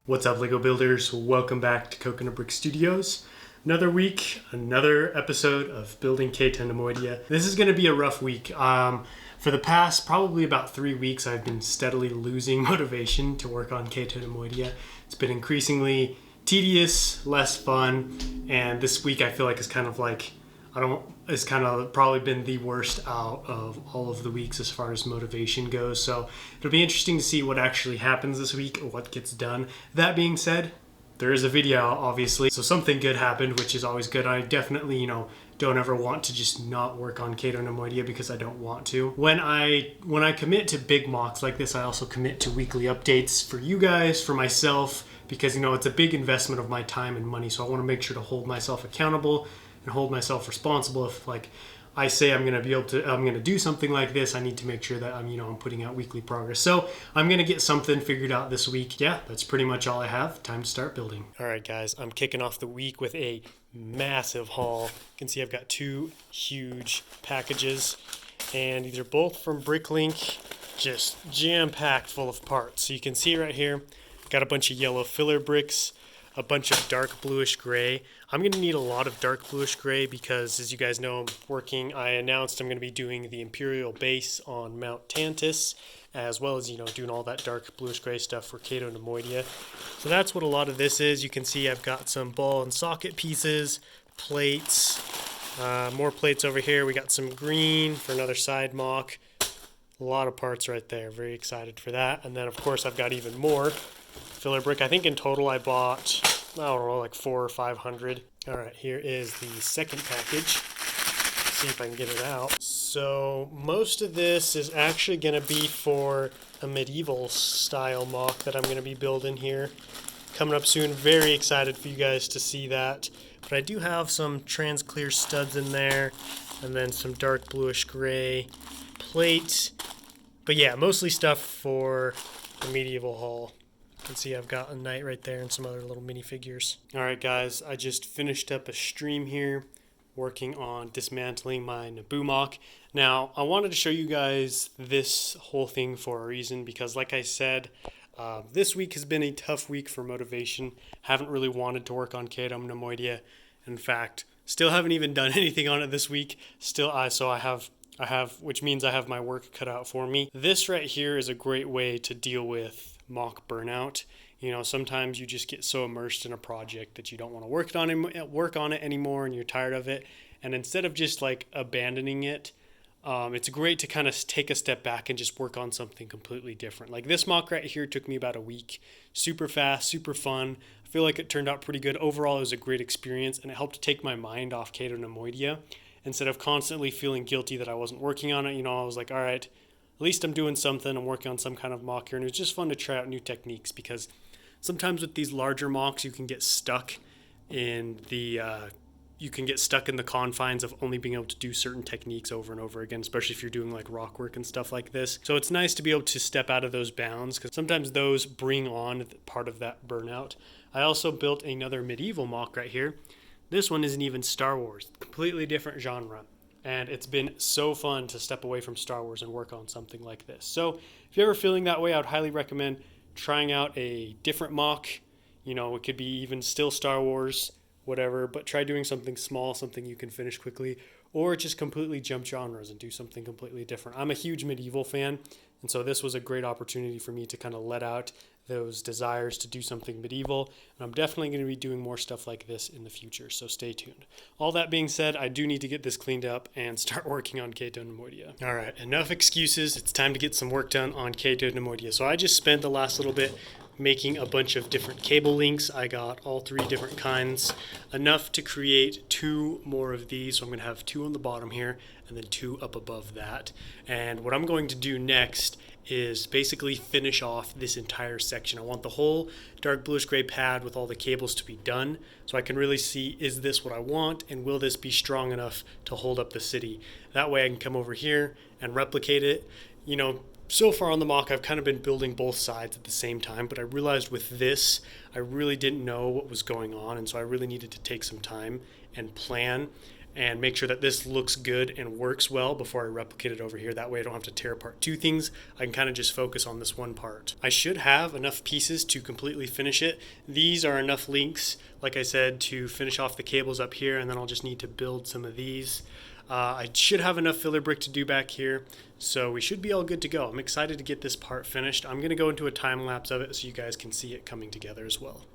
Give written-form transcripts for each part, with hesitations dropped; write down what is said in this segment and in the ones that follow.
What's up, Lego builders? Welcome back to Coconut Brick Studios. Another week, another episode of building Cato Neimoidia. This is going to be a rough week. For the past probably about 3 weeks, I've been steadily losing motivation to work on Cato Neimoidia. It's been increasingly tedious, less fun, and this week I feel like it's kind of probably been the worst out of all of the weeks as far as motivation goes. So it'll be interesting to see what actually happens this week or what gets done. That being said, there is a video out, obviously, so something good happened, which is always good. I definitely, don't ever want to just not work on Cato Neimoidia because I don't want to. When I commit to big mocks like this, I also commit to weekly updates for you guys, for myself, because it's a big investment of my time and money. So I want to make sure to hold myself accountable and hold myself responsible. If I say I'm going to do something like this, I need to make sure that I'm putting out weekly progress. So I'm going to get something figured out this week. Yeah, that's pretty much all I have. Time to start building. All right, guys, I'm kicking off the week with a massive haul. You can see I've got 2 huge packages, and these are both from Bricklink, just jam-packed full of parts. So you can see right here, I've got a bunch of yellow filler bricks, a bunch of dark bluish gray. I'm going to need a lot of dark bluish gray because, as you guys know, I announced I'm going to be doing the Imperial base on Mount Tantus, as well as, doing all that dark bluish gray stuff for Cato Neimoidia. So that's what a lot of this is. You can see I've got some ball and socket pieces, plates, more plates over here. We got some green for another side mock. A lot of parts right there. Very excited for that. And then, of course, I've got even more filler brick. I think in total I bought, like 400 or 500. All right, here is the second package. Let's see if I can get it out. So most of this is actually going to be for a medieval style mock that I'm going to be building here. Coming up soon. Very excited for you guys to see that. But I do have some trans clear studs in there, and then some dark bluish gray plate. But yeah, mostly stuff for the medieval haul. You can see I've got a knight right there and some other little minifigures. All right, guys, I just finished up a stream here working on dismantling my Naboo mock. Now, I wanted to show you guys this whole thing for a reason because, like I said, this week has been a tough week for motivation. Haven't really wanted to work on Cato Neimoidia. In fact, still haven't even done anything on it this week. I have, which means I have my work cut out for me. This right here is a great way to deal with mock burnout. Sometimes you just get so immersed in a project that you don't want to work on it anymore, and you're tired of it. And instead of just abandoning it, it's great to kind of take a step back and just work on something completely different. Like this mock right here took me about a week. Super fast, super fun. I feel like it turned out pretty good. Overall, it was a great experience, and it helped to take my mind off Cato Neimoidia. Instead of constantly feeling guilty that I wasn't working on it, I was like, all right, at least I'm doing something. I'm working on some kind of mock here. And it was just fun to try out new techniques because sometimes with these larger mocks, you can get stuck in the confines of only being able to do certain techniques over and over again, especially if you're doing rock work and stuff like this. So it's nice to be able to step out of those bounds because sometimes those bring on part of that burnout. I also built another medieval mock right here. This one isn't even Star Wars, completely different genre. And it's been so fun to step away from Star Wars and work on something like this. So if you're ever feeling that way, I would highly recommend trying out a different mock. It could be even still Star Wars, whatever, but try doing something small, something you can finish quickly, or just completely jump genres and do something completely different. I'm a huge medieval fan, and so this was a great opportunity for me to kind of let out those desires to do something medieval, and I'm definitely going to be doing more stuff like this in the future, so stay tuned. All that being said, I do need to get this cleaned up and start working on Cato Neimoidia. All right, enough excuses. It's time to get some work done on Cato Neimoidia. So I just spent the last little bit making a bunch of different cable links. I got all 3 different kinds, enough to create 2 more of these. So I'm going to have 2 on the bottom here and then 2 up above that. And what I'm going to do next is basically finish off this entire section. I want the whole dark bluish gray pad with all the cables to be done so I can really see, is this what I want, and will this be strong enough to hold up the city? That way I can come over here and replicate it. So far on the mock, I've kind of been building both sides at the same time, but I realized with this, I really didn't know what was going on, and so I really needed to take some time and plan and make sure that this looks good and works well before I replicate it over here. That way I don't have to tear apart two things. I can kind of just focus on this one part. I should have enough pieces to completely finish it. These are enough links, like I said, to finish off the cables up here, and then I'll just need to build some of these. I should have enough filler brick to do back here, so we should be all good to go. I'm excited to get this part finished. I'm going to go into a time lapse of it so you guys can see it coming together as well.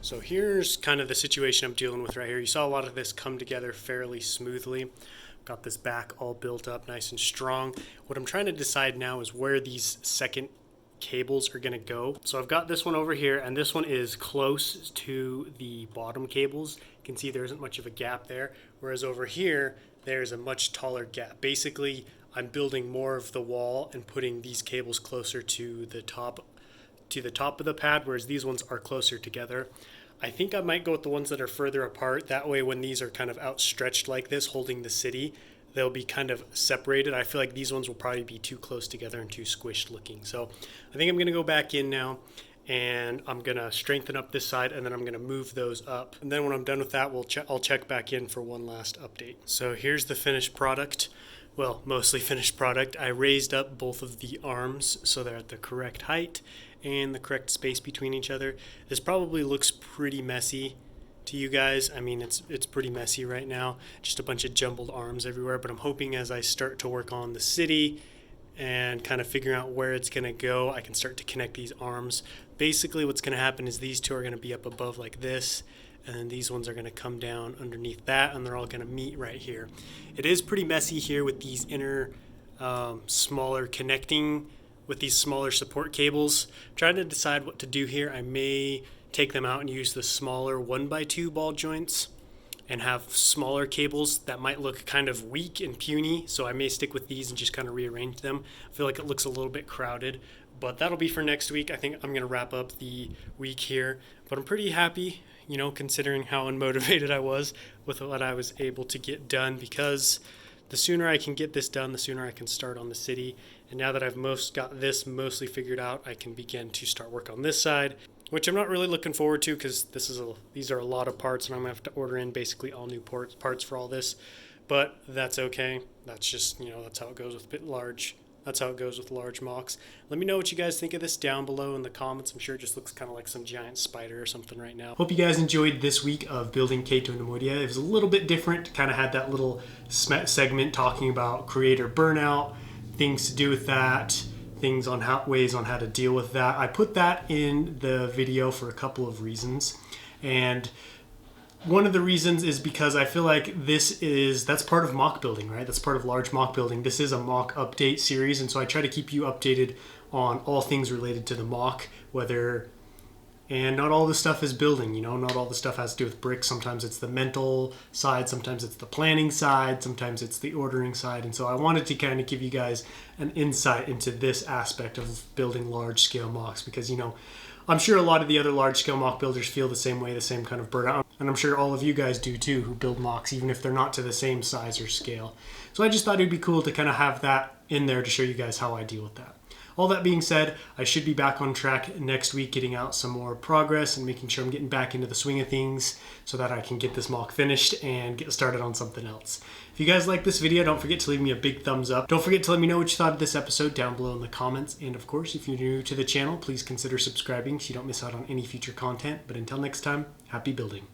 So here's kind of the situation I'm dealing with right here. You saw a lot of this come together fairly smoothly. Got this back all built up nice and strong. What I'm trying to decide now is where these second cables are gonna go. So I've got this one over here, and this one is close to the bottom cables. You can see there isn't much of a gap there, whereas over here there's a much taller gap. Basically, I'm building more of the wall and putting these cables closer to the top of the pad, whereas these ones are closer together. I think I might go with the ones that are further apart. That way when these are kind of outstretched like this, holding the city, they'll be kind of separated. I feel like these ones will probably be too close together and too squished looking. So I think I'm gonna go back in now, and I'm gonna strengthen up this side, and then I'm gonna move those up. And then when I'm done with that, I'll check back in for one last update. So here's the finished product. Well, mostly finished product. I raised up both of the arms so they're at the correct height and the correct space between each other. This probably looks pretty messy to you guys. I mean, it's pretty messy right now, just a bunch of jumbled arms everywhere, but I'm hoping as I start to work on the city and kind of figuring out where it's gonna go, I can start to connect these arms. Basically what's gonna happen is these two are gonna be up above like this, and then these ones are gonna come down underneath that, and they're all gonna meet right here. It is pretty messy here with these inner smaller connecting with these smaller support cables. I'm trying to decide what to do here. I may take them out and use the smaller 1x2 ball joints and have smaller cables that might look kind of weak and puny, so I may stick with these and just kind of rearrange them. I feel like it looks a little bit crowded, but that'll be for next week. I think I'm gonna wrap up the week here, but I'm pretty happy, you know, considering how unmotivated I was with what I was able to get done, because the sooner I can get this done, the sooner I can start on the city. And now that I've got this mostly figured out, I can begin to start work on this side, which I'm not really looking forward to, because these are a lot of parts, and I'm gonna have to order in basically all new parts for all this. But that's okay. That's just, you know, that's how it goes with That's how it goes with large mocks. Let me know what you guys think of this down below in the comments. I'm sure it just looks kind of like some giant spider or something right now. Hope you guys enjoyed this week of building Cato Neimoidia. It was a little bit different. Kind of had that little segment talking about creator burnout, things to do with that, things on ways on how to deal with that. I put that in the video for a couple of reasons, and one of the reasons is because I feel like that's part of mock building, right? That's part of large mock building. This is a mock update series, and so I try to keep you updated on all things related to the mock, whether And not all the stuff is building, you know, not all the stuff has to do with bricks. Sometimes it's the mental side, sometimes it's the planning side, sometimes it's the ordering side. And so I wanted to kind of give you guys an insight into this aspect of building large scale mocks because, you know, I'm sure a lot of the other large scale mock builders feel the same way, the same kind of burnout. And I'm sure all of you guys do too who build mocks, even if they're not to the same size or scale. So I just thought it'd be cool to kind of have that in there to show you guys how I deal with that. All that being said, I should be back on track next week getting out some more progress and making sure I'm getting back into the swing of things so that I can get this mock finished and get started on something else. If you guys like this video, don't forget to leave me a big thumbs up. Don't forget to let me know what you thought of this episode down below in the comments. And of course, if you're new to the channel, please consider subscribing so you don't miss out on any future content. But until next time, happy building.